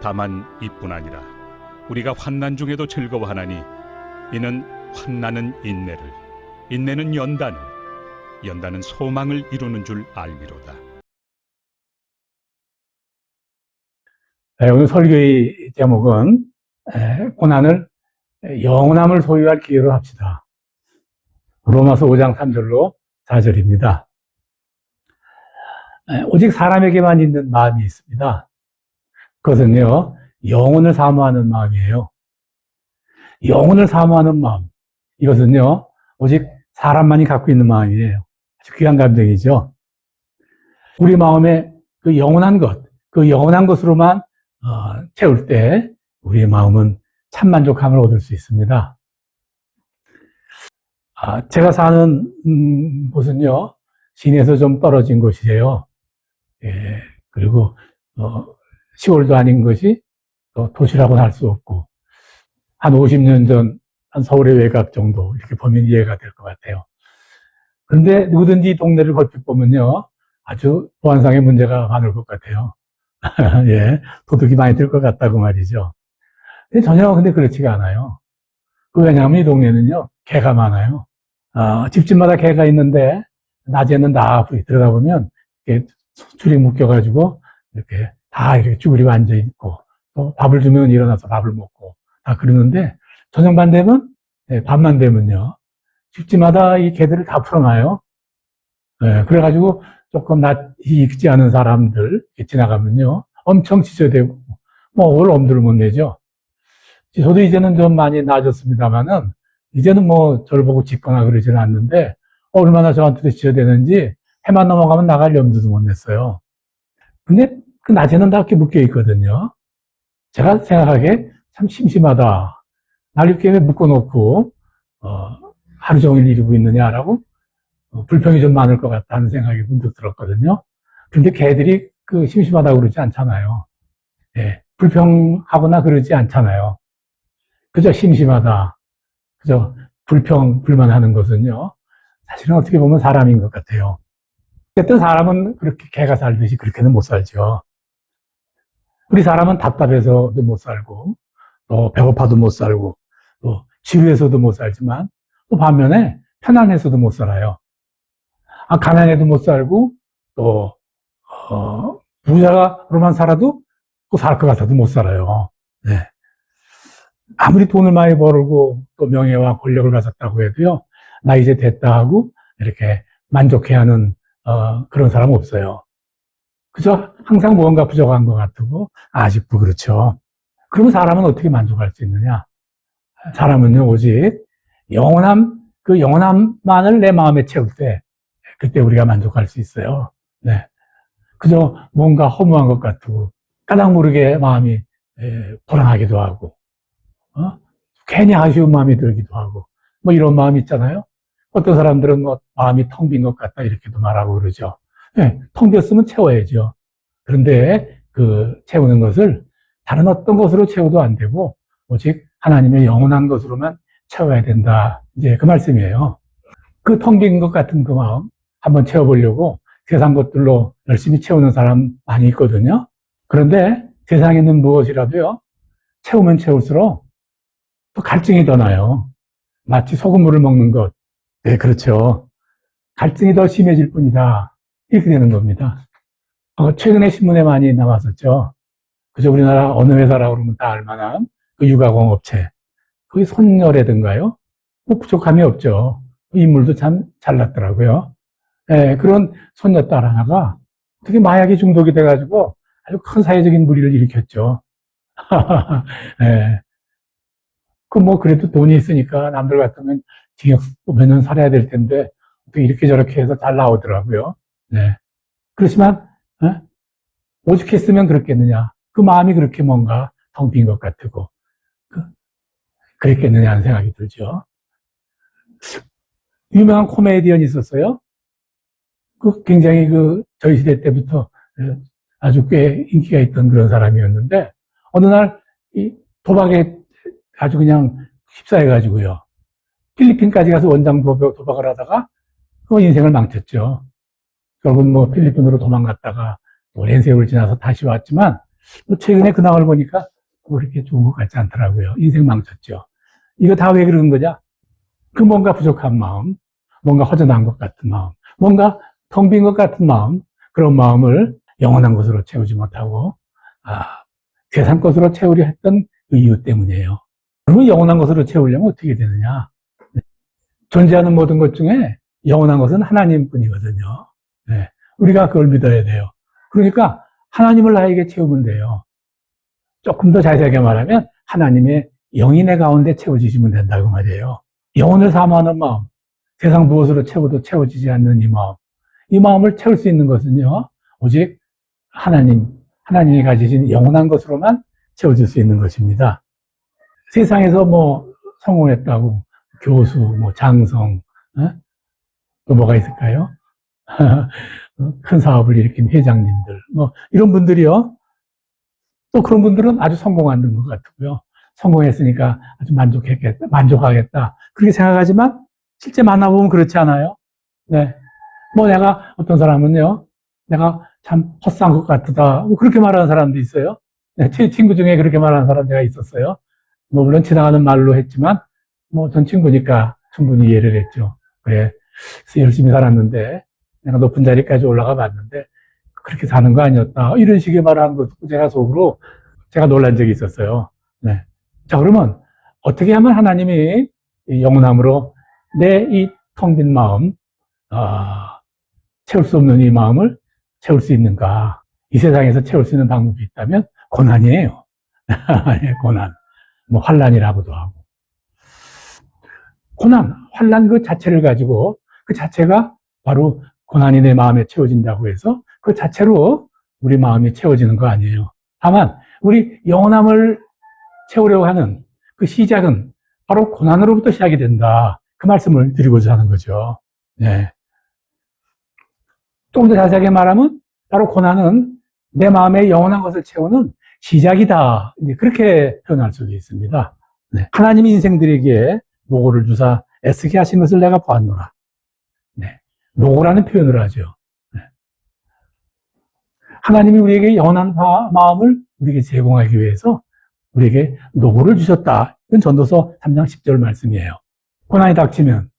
다만 이뿐 아니라 우리가 환난 중에도 즐거워하나니 이는 환난은 인내를, 인내는 연단을, 연단은 소망을 이루는 줄 알미로다. 오늘 설교의 제목은 고난을 영원함을 소유할 기회로 합시다. 로마서 5장 3절로 4절입니다. 오직 사람에게만 있는 마음이 있습니다. 그것은요, 영혼을 사모하는 마음이에요. 영혼을 사모하는 마음. 이것은요, 오직 사람만이 갖고 있는 마음이에요. 아주 귀한 감정이죠. 우리 마음에 그 영원한 것, 그 영원한 것으로만 채울 때 우리의 마음은 참 만족함을 얻을 수 있습니다. 제가 사는 곳은요, 시내에서 좀 떨어진 곳이에요. 예, 그리고 시골도 아닌 것이 또 도시라고는 할 수 없고 한 50년 전 한 서울의 외곽 정도 이렇게 보면 이해가 될 것 같아요. 그런데 누구든지 이 동네를 걸핏 보면요, 아주 보안상의 문제가 많을 것 같아요. 예, 도둑이 많이 들 것 같다고 말이죠. 근데 전혀 근데 그렇지가 않아요. 왜냐하면 이 동네는요, 개가 많아요. 집집마다 개가 있는데 낮에는 다 들어가 보면 이렇게 줄이 묶여가지고 이렇게 다 이렇게 쭈그리고 앉아 있고 또 밥을 주면 일어나서 밥을 먹고 다 그러는데 저녁만 되면 밤만 되면요, 집집마다 이 개들을 다 풀어놔요. 그래가지고 조금 낯이 익지 않은 사람들 지나가면요, 엄청 짖어대고 올 엄두를 못 내죠. 저도 이제는 좀 많이 나아졌습니다만은 이제는 저를 보고 짖거나 그러지는 않는데 얼마나 저한테도 짖어대는지 해만 넘어가면 나갈 염두도 못 냈어요. 근데 그 낮에는 다 이렇게 묶여 있거든요. 제가 생각하기에 참 심심하다. 날 이렇게 묶어놓고 하루 종일 이러고 있느냐라고 불평이 좀 많을 것 같다는 생각이 문득 들었거든요. 근데 개들이 그 심심하다고 그러지 않잖아요. 예, 불평하거나 그러지 않잖아요. 그저 심심하다, 그저 불만하는 것은요, 사실은 어떻게 보면 사람인 것 같아요. 어쨌든 사람은 그렇게 개가 살듯이 그렇게는 못 살죠. 우리 사람은 답답해서도 못 살고, 또 배고파도 못 살고, 또 지루해서도 못 살지만, 또 반면에 편안해서도 못 살아요. 가난해도 못 살고, 또 부자로만 살아도 또 살 것 같아도 못 살아요. 네. 아무리 돈을 많이 벌고 또 명예와 권력을 가졌다고 해도요, 나 이제 됐다 하고 이렇게 만족해하는 그런 사람은 없어요. 그저 항상 무언가 부족한 것 같고 아직도 그렇죠. 그러면 사람은 어떻게 만족할 수 있느냐? 사람은요, 오직 그 영원함만을 내 마음에 채울 때 그때 우리가 만족할 수 있어요. 네. 그저 뭔가 허무한 것 같고 까닭 모르게 마음이 불안하기도 하고 괜히 아쉬운 마음이 들기도 하고 이런 마음이 있잖아요. 어떤 사람들은 마음이 텅 빈 것 같다 이렇게도 말하고 그러죠. 네, 텅 비었으면 채워야죠. 그런데 그 채우는 것을 다른 어떤 것으로 채워도 안 되고 오직 하나님의 영원한 것으로만 채워야 된다. 이제 그 말씀이에요. 그 텅 빈 것 같은 그 마음 한번 채워보려고 세상 것들로 열심히 채우는 사람 많이 있거든요. 그런데 세상에 있는 무엇이라도요, 채우면 채울수록 또 갈증이 더 나요. 마치 소금물을 먹는 것. 네, 그렇죠. 갈증이 더 심해질 뿐이다. 이렇게 되는 겁니다. 최근에 신문에 많이 나왔었죠. 그저 우리나라 어느 회사라고 그러면 다 알만한 그 육아공 업체. 거기 손녀라든가요. 부족함이 없죠. 인물도 참 잘났더라고요. 네, 그런 손녀딸 하나가 어떻게 마약에 중독이 돼가지고 아주 큰 사회적인 무리를 일으켰죠. 네. 그래도 돈이 있으니까 남들 같으면 징역 몇 년 살아야 될 텐데 어떻게 이렇게 저렇게 해서 잘 나오더라고요. 네. 그렇지만 오죽했으면 그렇겠느냐. 그 마음이 그렇게 뭔가 텅 빈 것 같고 그랬겠느냐 하는 생각이 들죠. 유명한 코미디언이 있었어요. 굉장히 저희 시대 때부터 아주 꽤 인기가 있던 그런 사람이었는데 어느 날 이 도박에 아주 그냥 휩싸여가지고요, 필리핀까지 가서 원장 도박을 하다가 인생을 망쳤죠. 결국은 필리핀으로 도망갔다가 오랜 세월을 지나서 다시 왔지만 최근에 근황을 보니까 그렇게 좋은 것 같지 않더라고요. 인생 망쳤죠. 이거 다 왜 그러는 거냐? 그 뭔가 부족한 마음, 뭔가 허전한 것 같은 마음, 뭔가 텅 빈 것 같은 마음, 그런 마음을 영원한 것으로 채우지 못하고, 세상 것으로 채우려 했던 그 이유 때문이에요. 그러면 영원한 것으로 채우려면 어떻게 되느냐? 존재하는 모든 것 중에 영원한 것은 하나님 뿐이거든요. 네. 우리가 그걸 믿어야 돼요. 그러니까 하나님을 나에게 채우면 돼요. 조금 더 자세하게 말하면 하나님의 영이 내 가운데 채워지시면 된다고 말이에요. 영혼을 사모하는 마음, 세상 무엇으로 채워도 채워지지 않는 이 마음을 채울 수 있는 것은요, 오직 하나님이 가지신 영원한 것으로만 채워질 수 있는 것입니다. 세상에서 뭐 성공했다고 교수, 뭐 장성, 또 뭐가 있을까요? 큰 사업을 일으킨 회장님들, 뭐 이런 분들이요. 또 그런 분들은 아주 성공한 것 같고요. 성공했으니까 아주 만족하겠다. 그렇게 생각하지만 실제 만나보면 그렇지 않아요. 네. 뭐 내가 어떤 사람은요, 내가 참 헛산 것 같다. 뭐 그렇게 말하는 사람도 있어요. 네, 제 친구 중에 그렇게 말하는 사람 제가 있었어요. 뭐 물론 지나가는 말로 했지만 뭐 전 친구니까 충분히 이해를 했죠. 그래, 열심히 살았는데 내가 높은 자리까지 올라가 봤는데 그렇게 사는 거 아니었다. 이런 식의 말을 하는 거 듣고 제가 속으로 제가 놀란 적이 있었어요. 네. 자, 그러면 어떻게 하면 하나님이 영원함으로 내 이 텅 빈 마음, 채울 수 없는 이 마음을 채울 수 있는가? 이 세상에서 채울 수 있는 방법이 있다면 고난이에요. 고난. 뭐 환난이라고도 하고. 고난, 환난 그 자체를 가지고 그 자체가 바로 고난이 내 마음에 채워진다고 해서 그 자체로 우리 마음이 채워지는 거 아니에요. 다만 우리 영원함을 채우려고 하는 그 시작은 바로 고난으로부터 시작이 된다. 그 말씀을 드리고자 하는 거죠. 네. 조금 더 자세하게 말하면 바로 고난은 내 마음에 영원한 것을 채우는 시작이다. 그렇게 표현할 수도 있습니다. 네. 하나님이 인생들에게 노고를 주사 애쓰게 하신 것을 내가 보았노라. 네. 노고라는 표현을 하죠. 네. 하나님이 우리에게 영원한 마음을 우리에게 제공하기 위해서 우리에게 노고를 주셨다. 이건 전도서 3장 10절 말씀이에요. 고난이 닥치면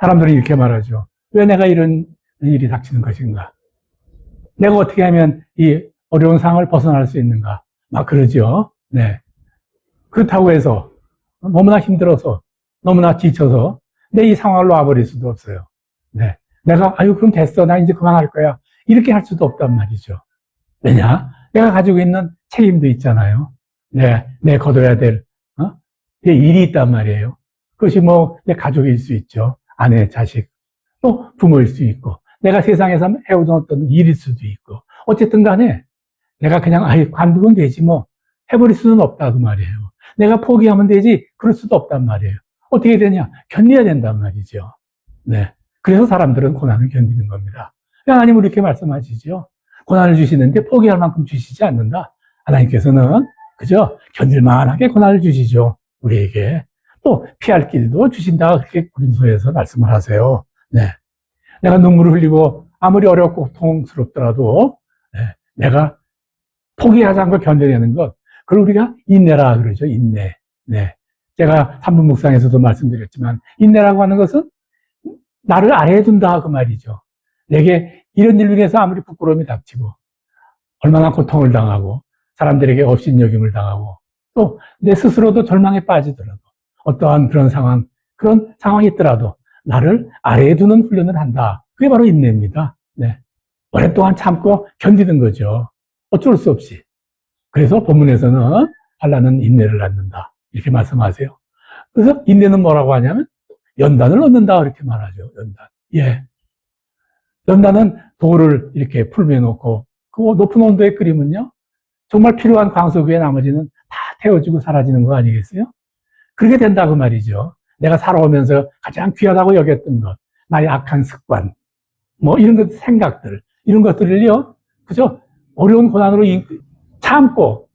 사람들은 이렇게 말하죠. 왜 내가 이런 일이 닥치는 것인가? 내가 어떻게 하면 이 어려운 상황을 벗어날 수 있는가? 막 그러죠. 네. 그렇다고 해서 너무나 힘들어서 너무나 지쳐서 내 이 상황을 놔버릴 수도 없어요. 네. 내가 그럼 됐어. 나 이제 그만할 거야. 이렇게 할 수도 없단 말이죠. 왜냐? 내가 가지고 있는 책임도 있잖아요. 내 거둬야 될 내 일이 있단 말이에요. 그것이 뭐 내 가족일 수 있죠. 아내, 자식, 또 부모일 수 있고 내가 세상에서 해오던 어떤 일일 수도 있고 어쨌든 간에 내가 그냥 관두면 되지 뭐 해버릴 수는 없다 그 말이에요. 내가 포기하면 되지 그럴 수도 없단 말이에요. 어떻게 되냐? 견뎌야 된단 말이죠. 네. 그래서 사람들은 고난을 견디는 겁니다. 하나님은 이렇게 말씀하시죠. 고난을 주시는데 포기할 만큼 주시지 않는다. 하나님께서는 그저 견딜만하게 고난을 주시죠. 우리에게. 또 피할 길도 주신다. 그렇게 고린도서에서 말씀을 하세요. 네. 내가 눈물을 흘리고 아무리 어렵고 고통스럽더라도 내가 포기하지 않고 견뎌내는 것, 그걸 우리가 인내라 그러죠. 인내. 네. 제가 3분 묵상에서도 말씀드렸지만 인내라고 하는 것은 나를 아래에 둔다 그 말이죠. 내게 이런 일로 인해서 아무리 부끄러움이 닥치고 얼마나 고통을 당하고 사람들에게 업신여김을 당하고 또 내 스스로도 절망에 빠지더라도 어떠한 그런 상황이 있더라도 나를 아래에 두는 훈련을 한다. 그게 바로 인내입니다. 네. 오랫동안 참고 견디는 거죠. 어쩔 수 없이. 그래서 본문에서는 환난은 인내를 낳는다. 이렇게 말씀하세요. 그래서 인내는 뭐라고 하냐면 연단을 얻는다. 이렇게 말하죠. 연단. 예. 연단은 돌을 이렇게 풀며 놓고 그 높은 온도에 끓이면요. 정말 필요한 광석 외에 나머지는 다 태워지고 사라지는 거 아니겠어요? 그렇게 된다고 말이죠. 내가 살아오면서 가장 귀하다고 여겼던 것, 나의 악한 습관, 뭐 이런 것, 생각들, 이런 것들을요, 그죠? 어려운 고난으로 참고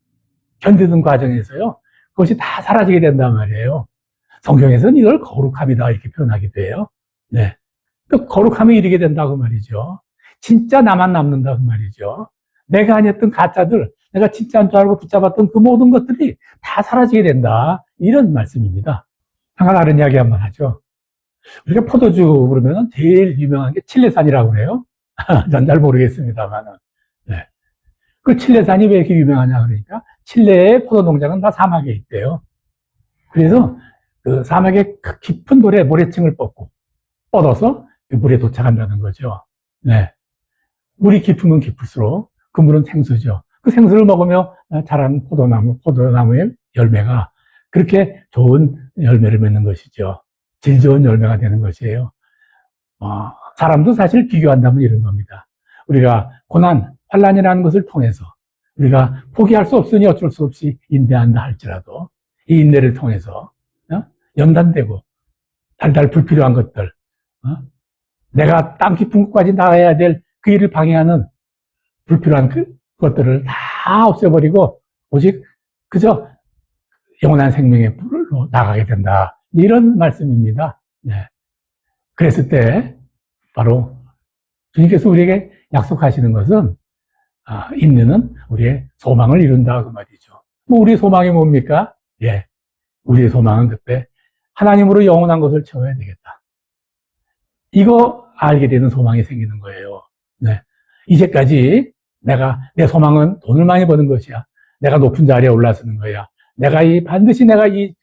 견디는 과정에서요, 그것이 다 사라지게 된단 말이에요. 성경에서는 이걸 거룩함이다 이렇게 표현하기도 해요. 네. 또 거룩함에 이르게 된다고 말이죠. 진짜 나만 남는다고 말이죠. 내가 아니었던 가짜들, 내가 진짜인 줄 알고 붙잡았던 그 모든 것들이 다 사라지게 된다. 이런 말씀입니다. 한 가지 다른 이야기 한번 하죠. 우리가 포도주 그러면 제일 유명한 게 칠레산이라고 그래요. 전 잘 모르겠습니다만은. 네. 그 칠레산이 왜 이렇게 유명하냐 그러니까 칠레의 포도 농장은 다 사막에 있대요. 그래서 그 사막의 깊은 모래층을 뻗어서 물에 도착한다는 거죠. 네. 물이 깊으면 깊을수록 그 물은 생수죠. 그 생수를 먹으며 자란 포도나무의 열매가 그렇게 좋은 열매를 맺는 것이죠. 질 좋은 열매가 되는 것이에요. 사람도 사실 비교한다면 이런 겁니다. 우리가 고난, 환란이라는 것을 통해서 우리가 포기할 수 없으니 어쩔 수 없이 인내한다 할지라도 이 인내를 통해서 연단되고 달달 불필요한 것들, 내가 땅 깊은 곳까지 나가야 될 그 일을 방해하는 불필요한 것들을 다 없애버리고 오직 그저 영원한 생명의 불로 나가게 된다. 이런 말씀입니다. 네. 그랬을 때 바로 주님께서 우리에게 약속하시는 것은 인내는 우리의 소망을 이룬다 그 말이죠. 뭐 우리의 소망이 뭡니까? 예, 우리의 소망은 그때 하나님으로 영원한 것을 채워야 되겠다. 이거 알게 되는 소망이 생기는 거예요. 네. 이제까지 내 소망은 돈을 많이 버는 것이야. 내가 높은 자리에 올라서는 거야. 반드시 내가 이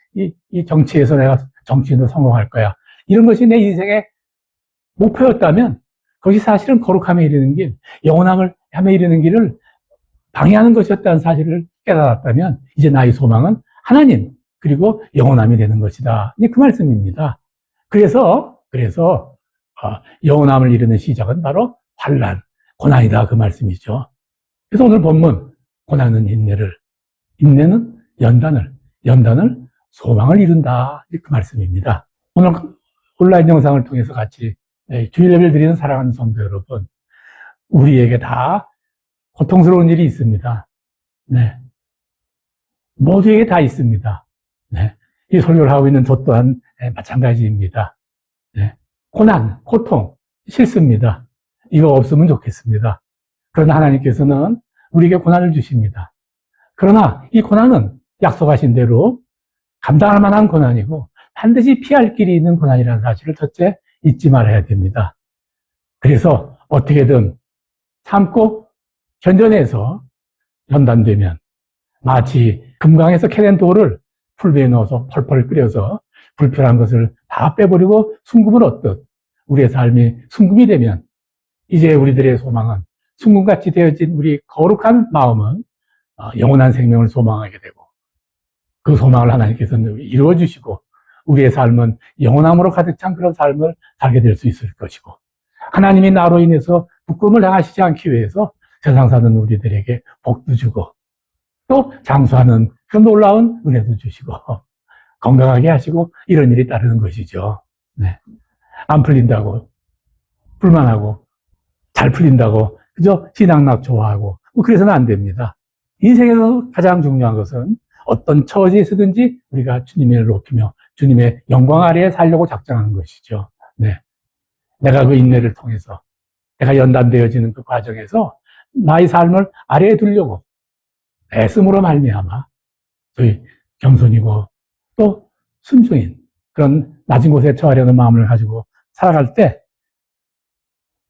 정치에서 내가 정치인으로 성공할 거야. 이런 것이 내 인생의 목표였다면, 그것이 사실은 거룩함에 이르는 길, 영원함에 이르는 길을 방해하는 것이었다는 사실을 깨달았다면, 이제 나의 소망은 하나님, 그리고 영원함이 되는 것이다. 이게 그 말씀입니다. 그래서, 영원함을 이루는 시작은 바로 환난, 고난이다. 그 말씀이죠. 그래서 오늘 본문, 고난은 인내는 연단을 소망을 이룬다. 그 말씀입니다. 오늘 온라인 영상을 통해서 같이 주일 예배를 드리는 사랑하는 성도 여러분, 우리에게 다 고통스러운 일이 있습니다. 네. 모두에게 다 있습니다. 네. 이 설교를 하고 있는 저 또한 마찬가지입니다. 네. 고난, 고통, 싫습니다. 이거 없으면 좋겠습니다. 그러나 하나님께서는 우리에게 고난을 주십니다. 그러나 이 고난은 약속하신 대로 감당할 만한 고난이고 반드시 피할 길이 있는 고난이라는 사실을 첫째 잊지 말아야 됩니다. 그래서 어떻게든 참고 견뎌내서 연단되면 마치 금강에서 캐낸 돌을 풀배에 넣어서 펄펄 끓여서 불필요한 것을 다 빼버리고 순금을 얻듯 우리의 삶이 순금이 되면 이제 우리들의 소망은 순금같이 되어진 우리 거룩한 마음은 영원한 생명을 소망하게 되고 그 소망을 하나님께서는 이루어주시고 우리의 삶은 영원함으로 가득 찬 그런 삶을 살게 될 수 있을 것이고 하나님이 나로 인해서 부끄러움을 당하시지 않기 위해서 세상 사는 우리들에게 복도 주고 또 장수하는 그런 놀라운 은혜도 주시고 건강하게 하시고 이런 일이 따르는 것이죠. 네. 안 풀린다고 불만하고 잘 풀린다고 그저 신앙락 좋아하고 그래서는 안 됩니다. 인생에서 가장 중요한 것은 어떤 처지에서든지 우리가 주님을 높이며 주님의 영광 아래에 살려고 작정하는 것이죠. 네. 내가 그 인내를 통해서 내가 연단되어지는 그 과정에서 나의 삶을 아래에 두려고 애씀으로 말미암아 저희 겸손이고 또 순종인 그런 낮은 곳에 처하려는 마음을 가지고 살아갈 때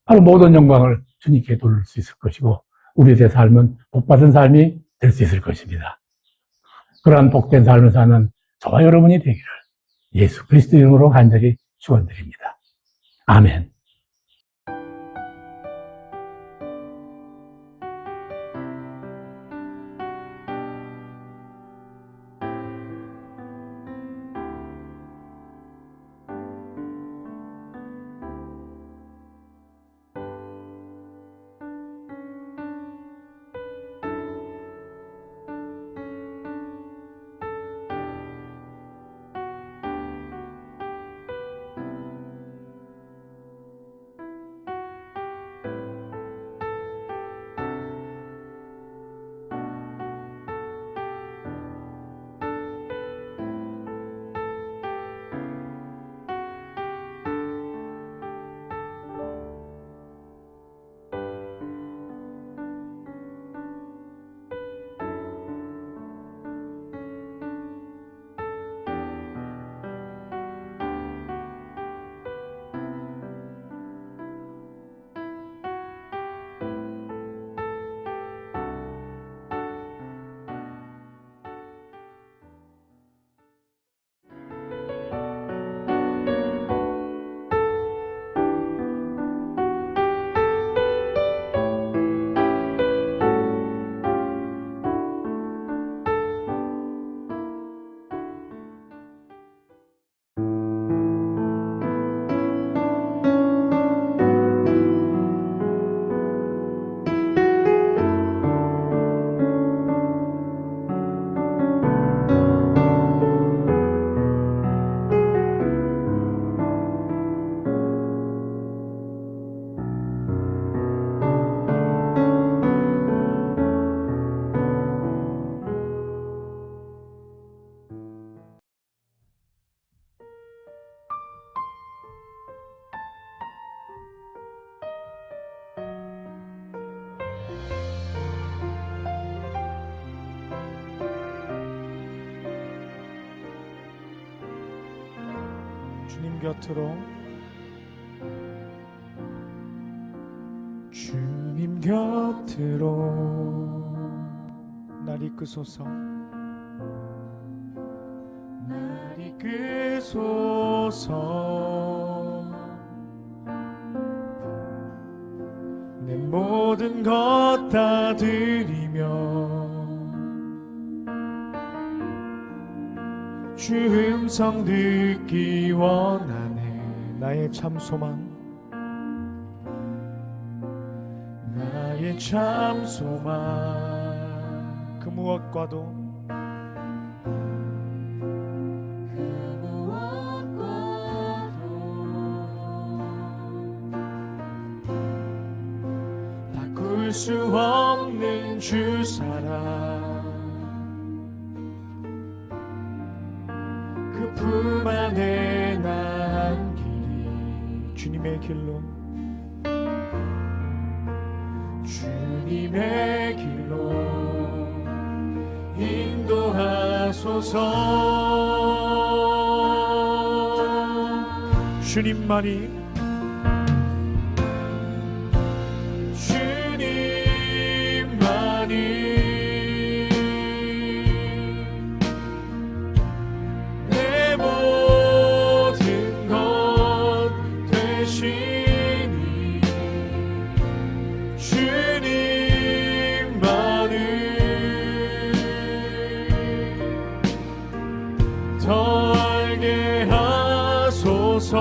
바로 모든 영광을 주님께 돌릴 수 있을 것이고 우리의 삶은 복받은 삶이 될 수 있을 것입니다. 그러한 복된 삶을 사는 저와 여러분이 되기를 예수 그리스도 이름으로 간절히 축원드립니다. 아멘. 곁으로, 주님 곁으로 날 이끄소서. 날 이끄소서. 내 모든 것 다 드리며 주 음성 듣기 원하네. 나의 참 소망, 나의 참 소망, 그 무엇과도 바꿀 수 없는 주 사랑, 그 품 안에 난 길이 주님의 길로, 주님의 길로 인도하소서. 주님만이, 내 모든 것 되시니 주님만을 더 알게 하소서.